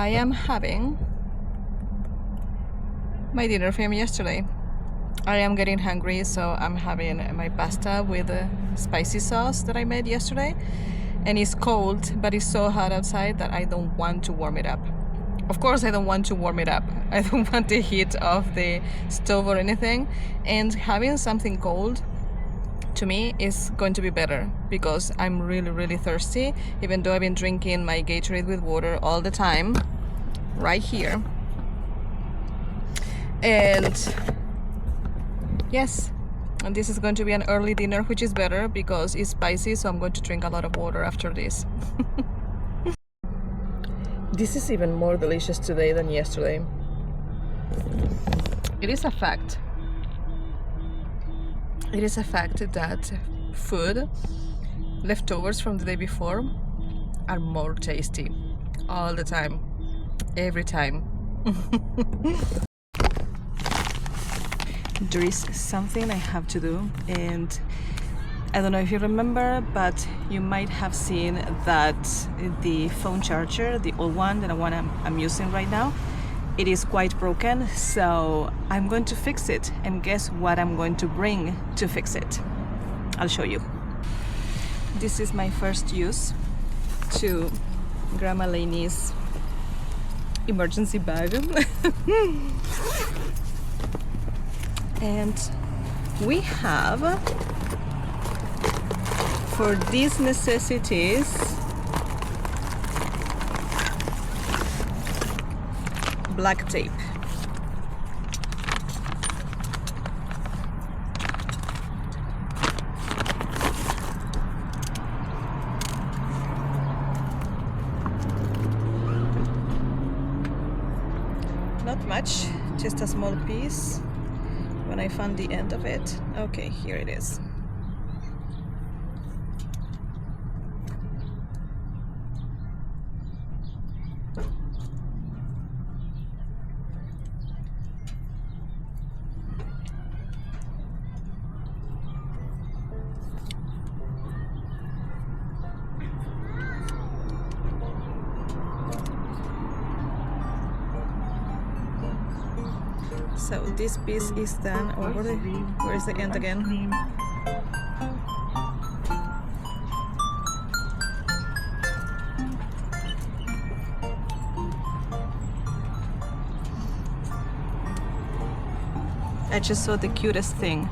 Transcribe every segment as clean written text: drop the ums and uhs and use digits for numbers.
I am having my dinner from yesterday. I am getting hungry, so I'm having my pasta with a spicy sauce that I made yesterday. And it's cold, but it's so hot outside that I don't want to warm it up. Of course, I don't want to warm it up. I don't want the heat of the stove or anything. And having something cold, to me, is going to be better because I'm really, really thirsty. Even though I've been drinking my Gatorade with water all the time, right here. And yes, and this is going to be an early dinner, which is better because it's spicy, so I'm going to drink a lot of water after this. This is even more delicious today than yesterday. It is a fact. It is a fact that food, leftovers from the day before, are more tasty all the time, every time. There is something I have to do, and I don't know if you remember, but you might have seen that the phone charger, the old one, the one I'm using right now, it is quite broken, so I'm going to fix it. And guess what I'm going to bring to fix it? I'll show you. This is my first use to Grandma Lainey's emergency bag. And we have, for these necessities, black tape. Not much, just a small piece. When I found the end of it, okay, here it is. So this piece is done. Oh, where is the end again? I just saw the cutest thing.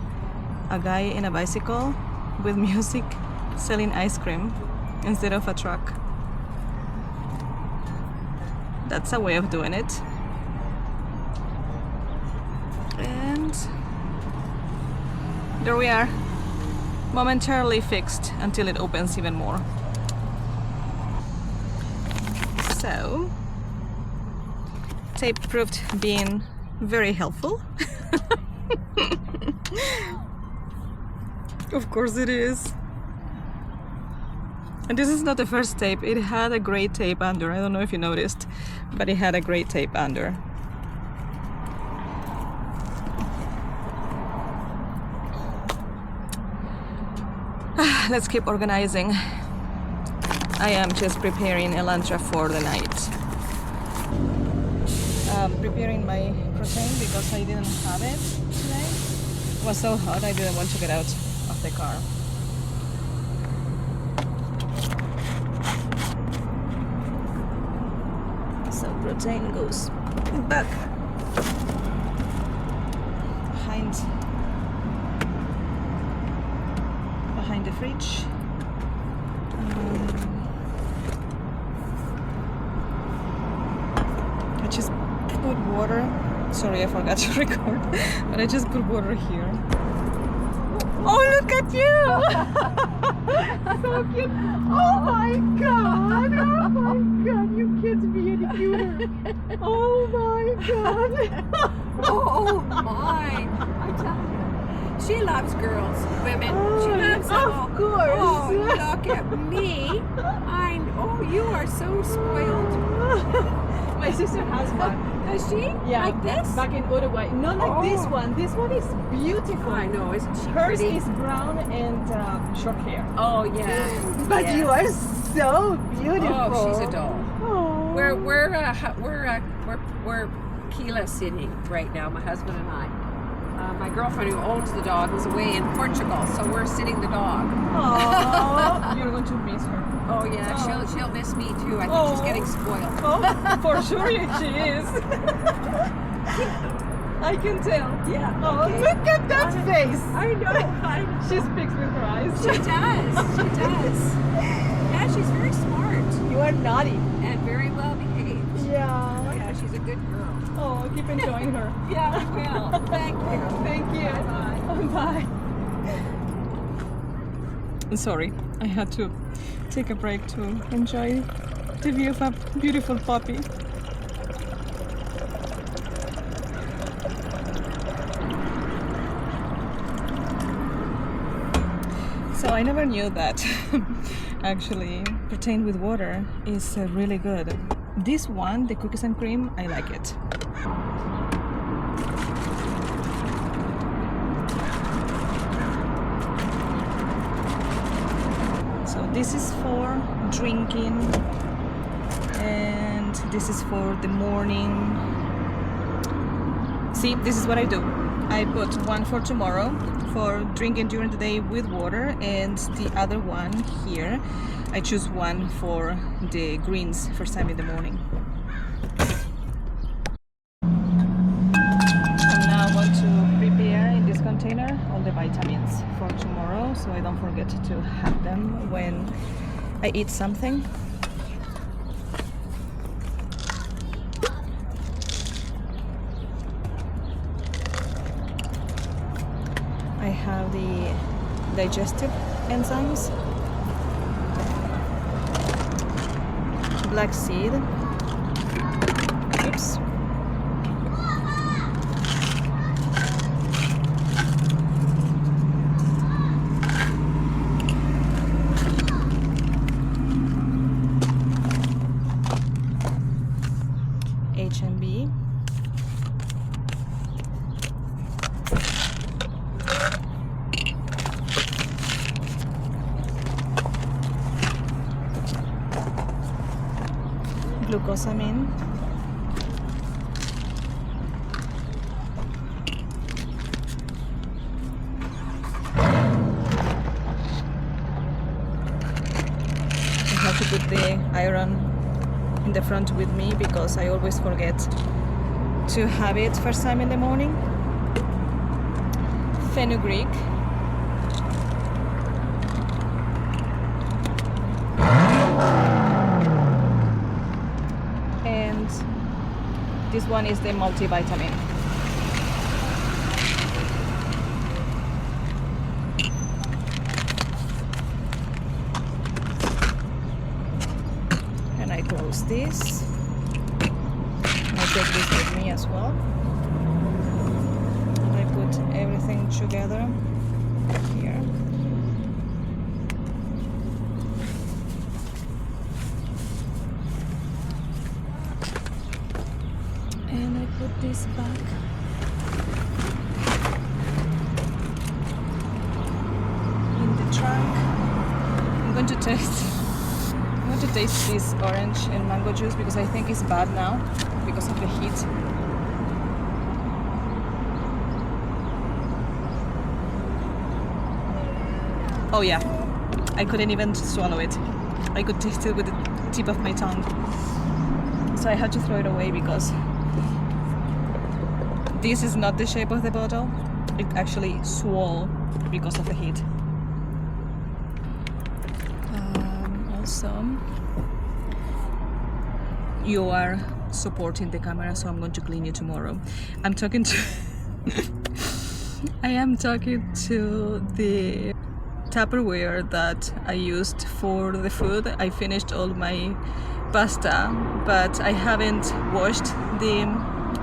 A guy in a bicycle with music selling ice cream instead of a truck. That's a way of doing it. And there we are, momentarily fixed until it opens even more. So, tape proved being very helpful. Of course it is. And this is not the first tape. It had a gray tape under. I don't know if you noticed, but it had a gray tape under. Let's keep organizing. I am just preparing Elantra for the night. Preparing my protein because I didn't have it today. It was so hot I didn't want to get out of the car. So protein goes back behind the fridge. I just put water. Sorry, I forgot to record, but I just put water here. Oh, look at you! So cute! Oh my god! Oh my god! You can't be any cuter! Oh my god! Oh my! I tell you, she loves girls, women. She loves them all. Of course! Oh, look at me! Oh, you are so spoiled. My sister has one. Does she? Yeah, Like this? back in Uruguay. Not like this one. This one is beautiful. I know, isn't she Hers pretty? is brown and short hair. Oh yeah. But Yeah. you are so beautiful. Oh, she's a doll. Oh. We're Keela sitting right now, my husband and I. My girlfriend who owns the dog is away in Portugal, so we're sitting the dog. Oh, you're going to miss her. Oh yeah, she'll miss me too. I think she's getting spoiled. Oh, for sure she is. I can tell. Yeah. Oh, okay. look at that face. I know. She speaks with her eyes. She does. She does. Yeah, she's very smart You are naughty. and very well behaved. Yeah. Yeah, she's a good girl. Oh, keep enjoying her. Yeah, I will. Thank you. Thank you. Bye. Bye. Sorry, I had to take a break to enjoy the view of a beautiful puppy. So I never knew that actually protein with water is really good. This one, the cookies and cream, I like it. So this is for drinking and this is for the morning. See, this is what I do. I put one for tomorrow for drinking during the day with water, and the other one here I choose one for the greens first time in the morning. I'm now going to prepare in this container all the vitamins for tomorrow, so I don't forget to have them when I eat something. I have the digestive enzymes, black seed, oops, HMB, glucosamine, I have to put the iron in the front with me because I always forget to have it first time in the morning. Fenugreek, and this one is the multivitamin. And I close this. I take this with me as well. And I put everything together here. And I put this back. In the trunk. I'm going to taste this orange and mango juice because I think it's bad now because of the heat. Oh yeah, I couldn't even swallow it. I could taste it with the tip of my tongue. So I had to throw it away because this is not the shape of the bottle. It actually swelled because of the heat. Also, you are supporting the camera, so I'm going to clean you tomorrow. I'm talking to I am talking to the Tupperware that I used for the food. I finished all my pasta, but I haven't washed the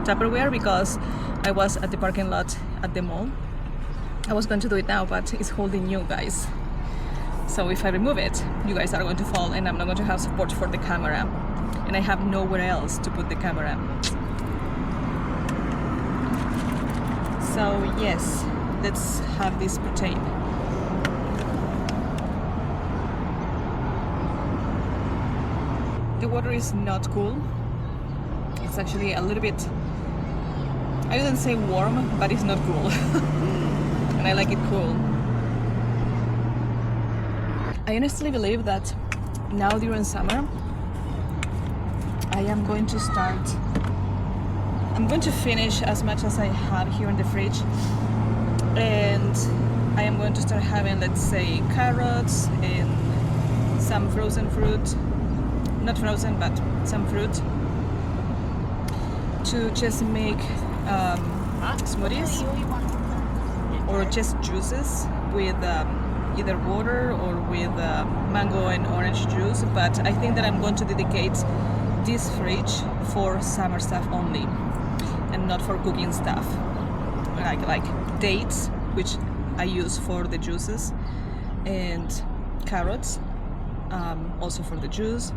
Tupperware because I was at the parking lot at the mall. I was going to do it now, but it's holding you guys. So if I remove it, you guys are going to fall and I'm not going to have support for the camera. And I have nowhere else to put the camera. So yes, let's have this protein. the water is not cool. It's actually a little bit, I wouldn't say warm, but it's not cool. And I like it cool. I honestly believe that now during summer I am going to finish as much as I have here in the fridge, and I am going to start having, let's say, carrots and some frozen fruit, not frozen but some fruit, to just make smoothies or just juices with either water or with mango and orange juice. But I think that I'm going to dedicate this fridge for summer stuff only and not for cooking stuff, like dates, which I use for the juices, and carrots also for the juice,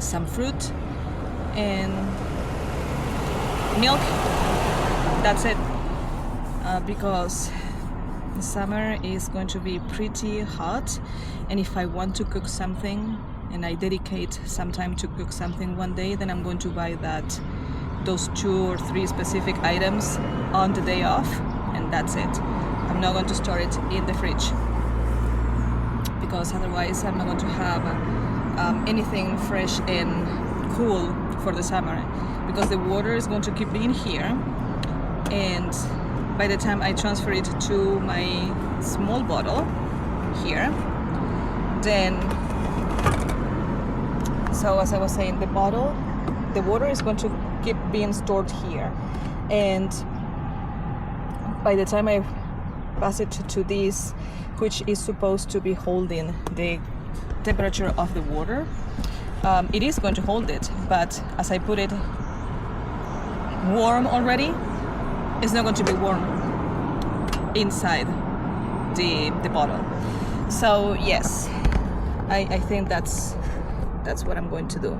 some fruit and milk. That's it, because the summer is going to be pretty hot, and if I want to cook something and I dedicate some time to cook something one day, then I'm going to buy those 2 or 3 specific items on the day off, and that's it. I'm not going to store it in the fridge, because otherwise I'm not going to have anything fresh and cool for the summer, because the water is going to keep being here, and by the time I transfer it to my small bottle here, then, so as I was saying, the water is going to keep being stored here, and by the time I pass it to this, which is supposed to be holding the temperature of the water, it is going to hold it, but as I put it warm already, it's not going to be warm inside the bottle. So yes, I think that's what I'm going to do.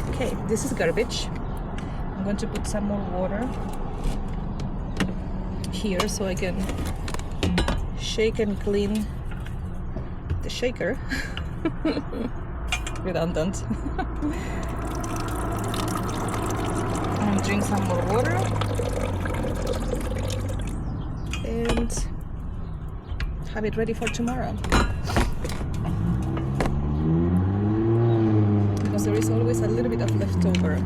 Okay, this is garbage. I'm going to put some more water here so I can shake and clean the shaker. Redundant. And drink some more water and have it ready for tomorrow, because there is always a little bit of leftover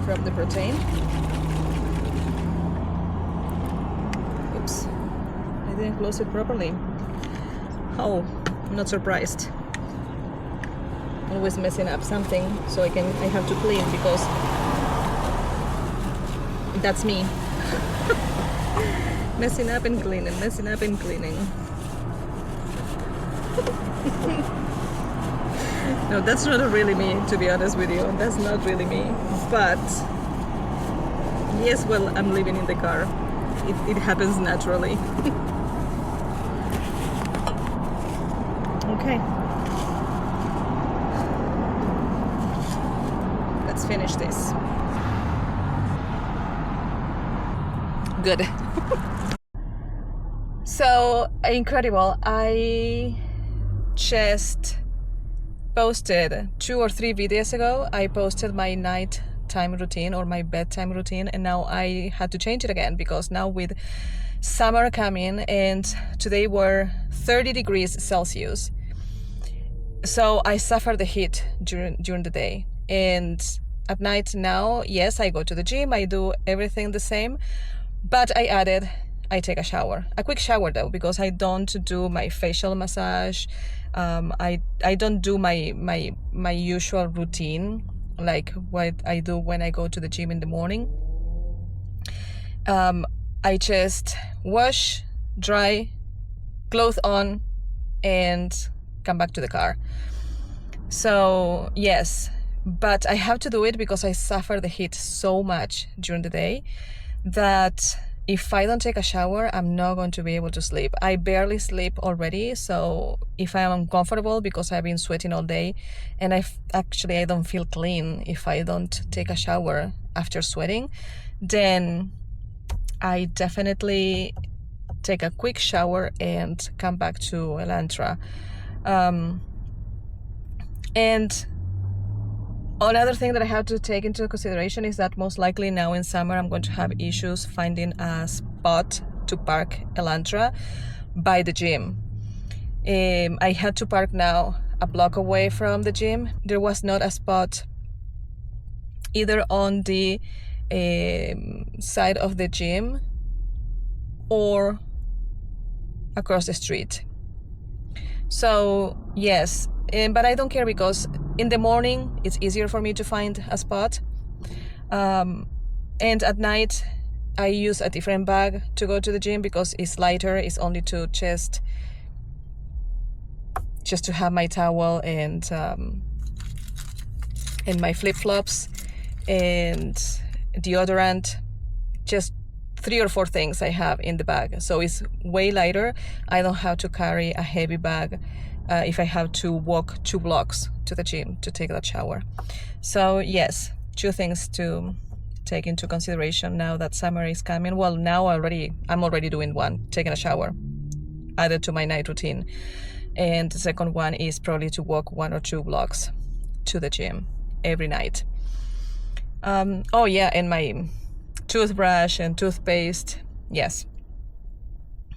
from the protein. Oops, I didn't close it properly. Oh, I'm not surprised. Always messing up something, so I have to clean, because that's me. Messing up and cleaning, messing up and cleaning. No, that's not really me, to be honest with you. That's not really me. But yes, well, I'm living in the car. It happens naturally. Okay. Let's finish this. Good. So incredible. I just posted 2 or 3 videos ago. I posted my nighttime routine or my bedtime routine, and now I had to change it again, because now with summer coming, and today were 30 degrees Celsius, so I suffer the heat during the day, and at night now, yes, I go to the gym, I do everything the same, but I take a shower, a quick shower though, because I don't do my facial massage. I don't do my usual routine, like what I do when I go to the gym in the morning. I just wash, dry, clothes on, and come back to the car. So yes, but I have to do it because I suffer the heat so much during the day that if I don't take a shower, I'm not going to be able to sleep. I barely sleep already, so if I'm uncomfortable because I've been sweating all day, and I don't feel clean if I don't take a shower after sweating, then I definitely take a quick shower and come back to Elantra. And another thing that I have to take into consideration is that most likely now in summer I'm going to have issues finding a spot to park Elantra by the gym. I had to park now a block away from the gym. There was not a spot either on the side of the gym or across the street. So yes, but I don't care because in the morning it's easier for me to find a spot, and at night I use a different bag to go to the gym because it's lighter. It's only two chests, just to have my towel and my flip-flops and deodorant, just 3 or 4 things I have in the bag. So it's way lighter. I don't have to carry a heavy bag if I have to walk 2 blocks to the gym to take that shower. So yes, 2 things to take into consideration now that summer is coming. Well, now I'm already doing one, taking a shower, added to my night routine. And the second one is probably to walk 1 or 2 blocks to the gym every night. Oh yeah, and my toothbrush and toothpaste, yes.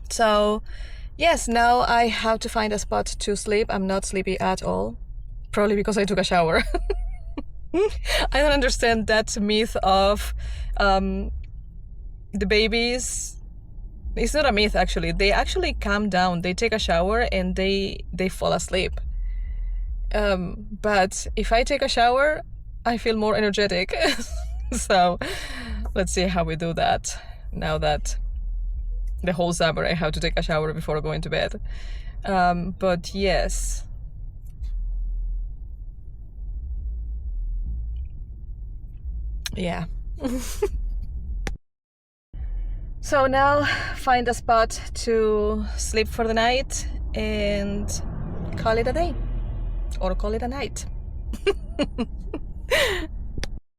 So yes, now I have to find a spot to sleep. I'm not sleepy at all, probably because I took a shower. I don't understand that myth of the babies. It's not a myth, actually. They actually calm down, they take a shower and they fall asleep. But if I take a shower, I feel more energetic. So let's see how we do that now that the whole summer I have to take a shower before going to bed. But yes. Yeah. So now find a spot to sleep for the night and call it a day or call it a night.